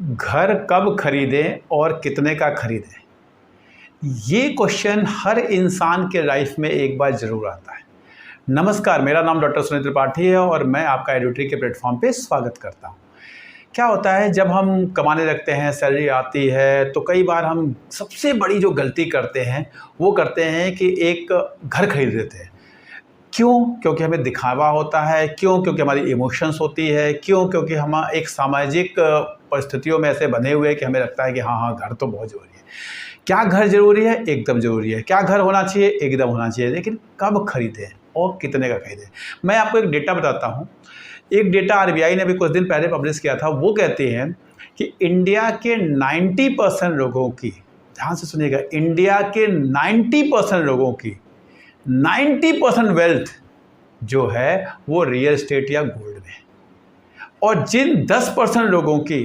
घर कब खरीदें और कितने का खरीदें? ये क्वेश्चन हर इंसान के लाइफ में एक बार ज़रूर आता है। नमस्कार, मेरा नाम डॉक्टर सुनील त्रिपाठी है और मैं आपका एडुट्री के प्लेटफॉर्म पे स्वागत करता हूँ। क्या होता है, जब हम कमाने लगते हैं, सैलरी आती है, तो कई बार हम सबसे बड़ी जो गलती करते हैं वो करते हैं कि एक घर खरीद लेते हैं। क्यों? क्योंकि हमें दिखावा होता है। क्यों? क्योंकि हमारी इमोशंस होती है। क्यों? क्योंकि हम एक सामाजिक परिस्थितियों में ऐसे बने हुए हैं कि हमें लगता है कि हाँ, घर तो बहुत ज़रूरी है। क्या घर ज़रूरी है? एकदम ज़रूरी है। क्या घर होना चाहिए? एकदम होना चाहिए। लेकिन कब खरीदें और कितने का खरीदें? मैं आपको एक डेटा बताता हूँ। एक डेटा आरबीआई ने अभी कुछ दिन पहले पब्लिश किया था। वो कहते हैं कि इंडिया के 90% लोगों की, ध्यान से सुनिएगा, इंडिया के 90% लोगों की 90% वेल्थ जो है वो रियल एस्टेट या गोल्ड में है। और जिन 10% लोगों की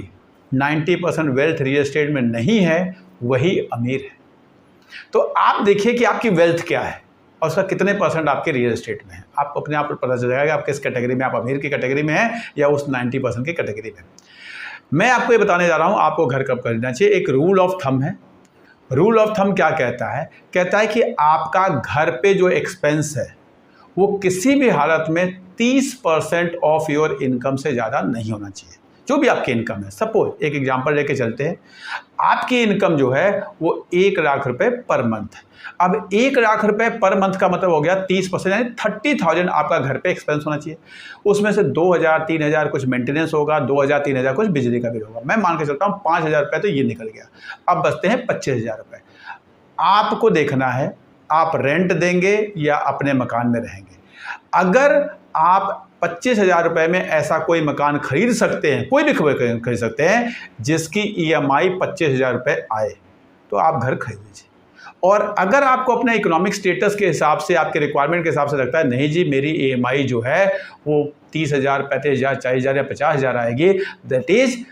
90% वेल्थ रियल एस्टेट में नहीं है, वही अमीर है। तो आप देखिए कि आपकी वेल्थ क्या है और उसका कितने परसेंट आपके रियल एस्टेट में है। आपको अपने आप को पता चल जाएगा कि आप किस कैटेगरी में, आप अमीर की कैटेगरी में हैं या उस 90% की कैटेगरी में। मैं आपको ये बताने जा रहा हूँ आपको घर कब खरीदना चाहिए। एक रूल ऑफ थंब है। रूल ऑफ थंब क्या कहता है? कहता है कि आपका घर पे जो एक्सपेंस है वो किसी भी हालत में 30% ऑफ योर इनकम से ज़्यादा नहीं होना चाहिए। जो भी आपकी इनकम है, सपोज एक एग्जांपल लेके चलते हैं, आपकी इनकम जो है वो 1 लाख रुपए पर मंथ है। अब 1 लाख रुपए पर मंथ का मतलब हो गया 30%, यानी 30,000 आपका घर पे एक्सपेंस होना चाहिए। उसमें से 2,000 3,000 कुछ मेंटेनेंस होगा, 2,000 3,000 कुछ बिजली का बिल होगा। मैं मान के चलता हूँ 5,000 रुपये तो ये निकल गया। अब बचते हैं 25,000 रुपये। आपको देखना है आप रेंट देंगे या अपने मकान में रहेंगे। अगर आप 25,000 रुपये में ऐसा कोई मकान खरीद सकते हैं, कोई भी खरीद सकते हैं जिसकी ईएमआई 25,000 रुपये आए, तो आप घर खरीद लीजिए। और अगर आपको अपने इकोनॉमिक स्टेटस के हिसाब से, आपके रिक्वायरमेंट के हिसाब से लगता है नहीं जी मेरी ईएमआई जो है वो 30,000 35,000 40,000 या 50,000 आएगी, दैट इज,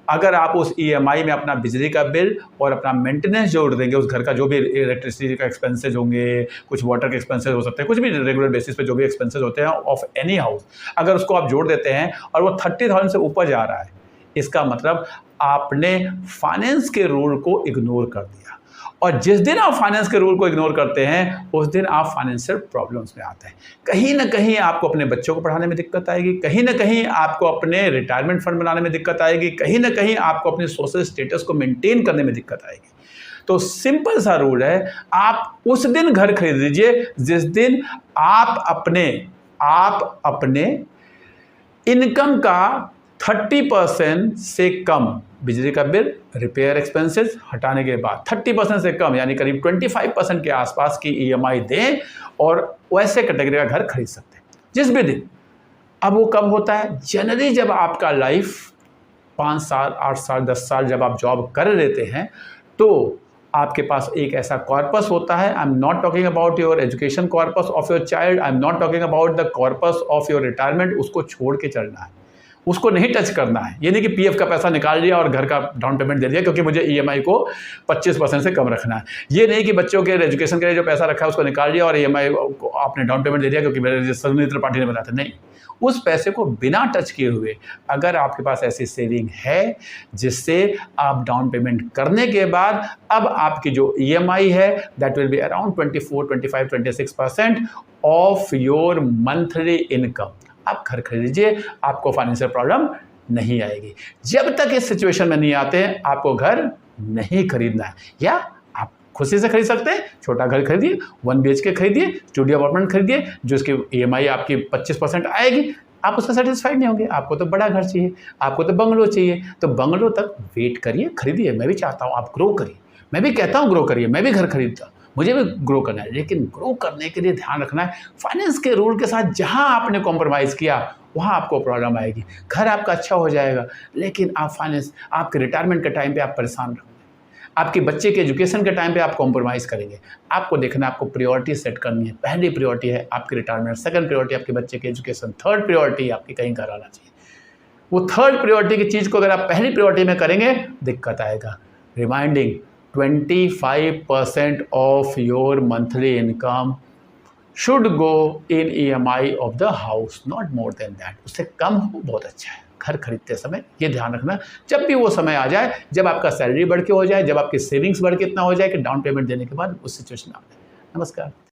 अगर आप उस ईएमआई में अपना बिजली का बिल और अपना मेंटेनेंस जोड़ देंगे, उस घर का जो भी इलेक्ट्रिसिटी का एक्सपेंसेज होंगे, कुछ वाटर के एक्सपेंसेज हो सकते हैं, कुछ भी रेगुलर बेसिस पे जो भी एक्सपेंसेज होते हैं ऑफ एनी हाउस, अगर उसको आप जोड़ देते हैं और वो 30,000 से ऊपर जा रहा है, इसका मतलब आपने फाइनेंस के रूल को इग्नोर कर दिया। और जिस दिन आप फाइनेंस के रूल को इग्नोर करते हैं उस दिन आप फाइनेंशियल प्रॉब्लम्स में आते हैं। कहीं ना कहीं आपको अपने बच्चों को पढ़ाने में दिक्कत आएगी, कहीं ना कहीं आपको अपने रिटायरमेंट फंड बनाने में दिक्कत आएगी, कहीं ना कहीं आपको अपने सोशल स्टेटस को मेंटेन करने में दिक्कत आएगी। तो सिंपल सा रूल है, आप उस दिन घर खरीद लीजिए जिस दिन आप अपने इनकम का 30% से कम बिजली का बिल, रिपेयर एक्सपेंसेस हटाने के बाद 30% से कम, यानी करीब 25% के आसपास की ईएमआई दें और वैसे कैटेगरी का घर खरीद सकते हैं जिस भी दिन। अब वो कब होता है? जनरली जब आपका लाइफ 5 साल 8 साल 10 साल जब आप जॉब कर लेते हैं तो आपके पास एक ऐसा कॉर्पस होता है। I am not talking about your education corpus of your child, I am not talking about the corpus of your retirement. उसको छोड़ के चलना है, उसको नहीं टच करना है। ये नहीं कि पीएफ का पैसा निकाल लिया और घर का डाउन पेमेंट दे दिया क्योंकि मुझे ईएमआई को 25% से कम रखना है। ये नहीं कि बच्चों के एजुकेशन के लिए जो पैसा रखा है उसको निकाल लिया और ईएमआई को आपने डाउन पेमेंट दे दिया क्योंकि मेरे सुनील त्रिपाठी ने बताया था। नहीं, उस पैसे को बिना टच किए हुए अगर आपके पास ऐसी सेविंग है जिससे आप डाउन पेमेंट करने के बाद अब आपकी जो ईएमआई है that will be around 24, 25, 26% of your monthly income, आप घर खरीद लीजिए, आपको फाइनेंशियल प्रॉब्लम नहीं आएगी। जब तक इस सिचुएशन में नहीं आते हैं आपको घर नहीं खरीदना है। या आप खुशी से खरीद सकते हैं, छोटा घर खरीदिए, 1 BHK खरीदिए, स्टूडियो अपार्टमेंट खरीदिए जो इसकी ईएमआई आपकी 25% आएगी। आप उससे सेटिस्फाइड नहीं होंगे, आपको तो बड़ा घर चाहिए, आपको तो बंगलो चाहिए, तो बंगलो तक वेट करिए, खरीदिए। मैं भी चाहता हूँ आप ग्रो करिए, मैं भी कहता हूँ ग्रो करिए, मैं भी घर खरीदता हूँ, मुझे भी ग्रो करना है। लेकिन ग्रो करने के लिए ध्यान रखना है फाइनेंस के रूल के साथ, जहां आपने कॉम्प्रोमाइज़ किया वहां आपको प्रॉब्लम आएगी। घर आपका अच्छा हो जाएगा लेकिन आप फाइनेंस, आपके रिटायरमेंट के टाइम पे आप परेशान रहोगे, आपके बच्चे के एजुकेशन के टाइम पे आप कॉम्प्रोमाइज़ करेंगे। आपको देखना, आपको प्रायोरिटी सेट करनी है। पहली प्रायोरिटी है आपकी रिटायरमेंट, सेकंड प्रायोरिटी आपके बच्चे के एजुकेशन, थर्ड प्रायोरिटी आपकी कहीं घर आना चाहिए। वो थर्ड प्रायोरिटी की चीज़ को अगर आप पहली प्रायोरिटी में करेंगे दिक्कत आएगा। Reminding, 25% of your monthly income should go in EMI of the house, not more than that। उससे कम हो बहुत अच्छा है। घर खरीदते समय ये ध्यान रखना, जब भी वो समय आ जाए, जब आपका सैलरी बढ़ के हो जाए, जब आपकी सेविंग्स बढ़ के इतना हो जाए कि डाउन पेमेंट देने के बाद उस सिचुएशन में आप जाए। नमस्कार।